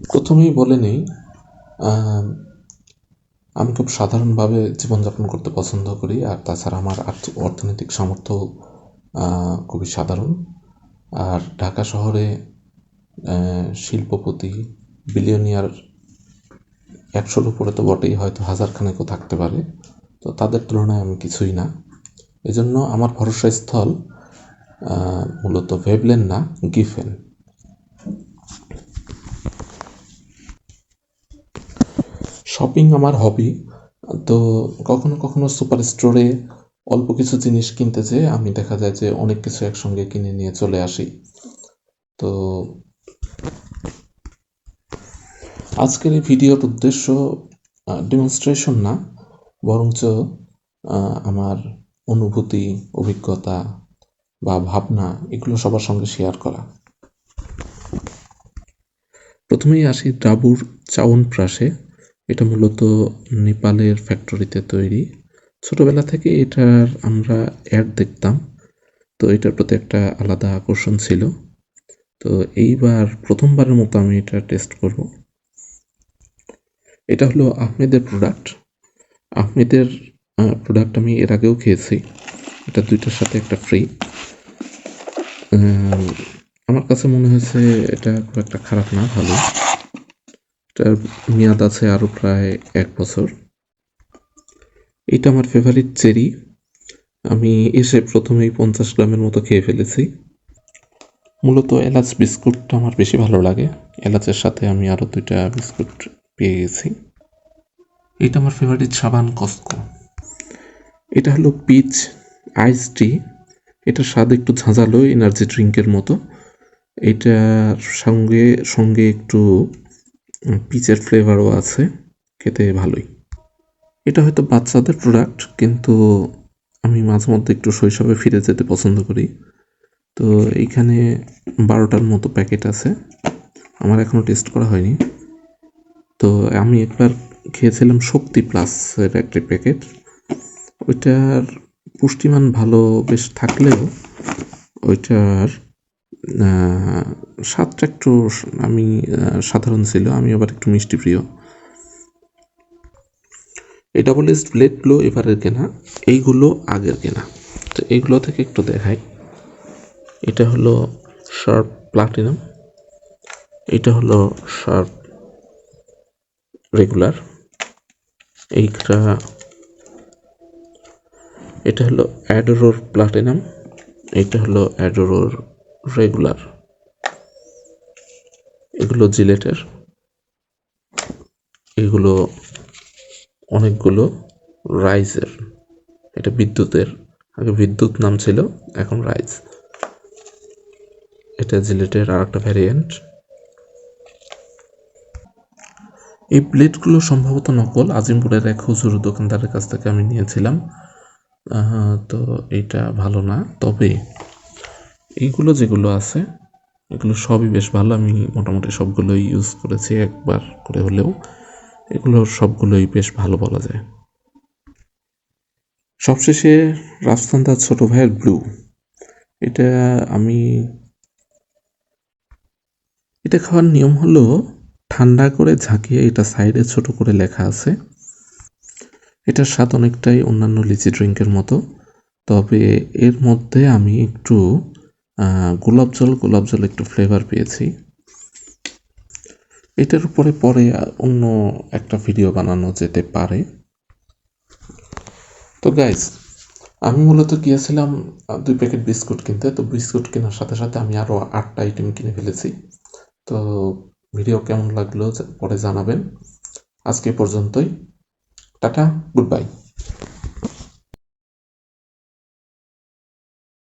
প্রথমেই বলে নেই, আমি খুব সাধারণভাবে জীবনযাপন করতে পছন্দ করি, আর তাছাড়া আমার অর্থনৈতিক সামর্থ্য খুবই সাধারণ। আর ঢাকা শহরে শিল্পপতি, বিলিয়নিয়ার 100-র উপরে তো বটেই, হয়তো হাজারখানেকও থাকতে পারে। তো তাদের তুলনায় আমি কিছুই না। এজন্য আমার ভরসাস্থল মূলত ভেবলেন না, গিফেন। শপিং আমার হবি। তো কখনো কখনো সুপার স্টোরে অল্প কিছু জিনিস কিনতে যেয়ে আমি দেখা যায় যে অনেক কিছু একসঙ্গে কিনে নিয়ে চলে আসি। তো আজকের এই ভিডিওর উদ্দেশ্য ডেমনস্ট্রেশন না, বরঞ্চ আমার অনুভূতি, অভিজ্ঞতা বা ভাবনা এগুলো সবার সঙ্গে শেয়ার করা। প্রথমেই আসি ডাবুর চাওনপ্রাশে। এটা মূলত নেপালের ফ্যাক্টরিতে তৈরি। ছোটবেলা থেকে এটার আমরা অ্যাড দেখতাম, তো এটার প্রতি একটা আলাদা আকর্ষণ ছিল। তো এইবার প্রথমবারের মতো আমি এটা টেস্ট করব। এটা হলো আহমেদের প্রোডাক্ট। আহমেদের প্রোডাক্ট আমি এর আগেও খেয়েছি। এটা দুইটার সাথে একটা ফ্রি। আমার কাছে মনে হয়েছে এটা খুব একটা খারাপ না, ভালো। এটার মেয়াদ আছে আরও প্রায় 1 বছর। এটা আমার ফেভারিট চেরি। আমি এসে প্রথমেই 50 গ্রামের মতো খেয়ে ফেলেছি। মূলত এলাচ বিস্কুটটা আমার বেশি ভালো লাগে। এলাচের সাথে আমি আরও 2টা বিস্কুট পেয়ে গেছি। এটা আমার ফেভারিট সাবান কসকো। এটা হলো পিচ আইস টি। এটার স্বাদ একটু ঝাঁঝালো, এনার্জি ড্রিঙ্কের মতো। এটার সঙ্গে সঙ্গে একটু পিচের ফ্লেভারও আছে, খেতে ভালোই। এটা হয়তো বাচ্চাদের প্রোডাক্ট, কিন্তু আমি মাঝে মধ্যে একটু শৈশবে ফিরে যেতে পছন্দ করি। তো এইখানে 12টার মতো প্যাকেট আছে, আমার এখনও টেস্ট করা হয়নি। তো আমি একবার খেয়েছিলাম শক্তি প্লাসের একটি প্যাকেট। ওইটার পুষ্টিমান ভালো বেশ থাকলেও ওইটার স্বাদটা একটু আমি সাধারণ ছিল। আমি আবার একটু মিষ্টি প্রিয়। এই ডাবল এস ব্লেডগুলো এবারের কেনা, এইগুলো আগের কেনা। তো এইগুলো থেকে একটু দেখাই। এটা হলো শার্প প্লাটিনাম, এটা হলো শার্প রেগুলার, এটা হলো অ্যাডোরোর প্লাটিনাম, এটা হলো অ্যাডোরোর রেগুলার। এগুলো জিলেটের, এগুলো অনেকগুলো রাইজের। এটা বিদ্যুতের, আগে বিদ্যুৎ নাম ছিল, এখন রাইজ। এটা জিলেটের আর একটা ভ্যারিয়েন্ট। এই প্লেটগুলো সম্ভবত নকল, আজিমপুরের এক হুজুর দোকানদারের কাছ থেকে আমি নিয়েছিলাম। তো এইটা ভালো না, তবে এইগুলো যেগুলো আছে এগুলো সবই বেশ ভালো। আমি মোটামুটি সবগুলোই ইউজ করেছি একবার করে হলেও। এগুলো সবগুলোই বেশ ভালো বলা যায়। সবশেষে রাজস্থানদার ছোট ভাইয়ের ব্লু। এটা খাওয়ার নিয়ম হলো ঠান্ডা করে ঝাঁকিয়ে, এটা সাইডে ছোট করে লেখা আছে। এটার স্বাদ অনেকটাই অন্যান্য লিচি ড্রিঙ্কের মতো, তবে এর মধ্যে আমি একটু গোলাপ জল একটু ফ্লেভার পেয়েছি। এটার উপরে পরে অন্য একটা ভিডিও বানানো যেতে পারে। তো গাইজ, আমি মূলত গিয়েছিলাম 2 প্যাকেট বিস্কুট কিনতে। তো বিস্কুট কেনার সাথে সাথে আমি আরও 8টা আইটেম কিনে ফেলেছি। তো ভিডিও কেমন লাগলো পরে জানাবেন। আজকে পর্যন্তই, টাটা, গুড বাই।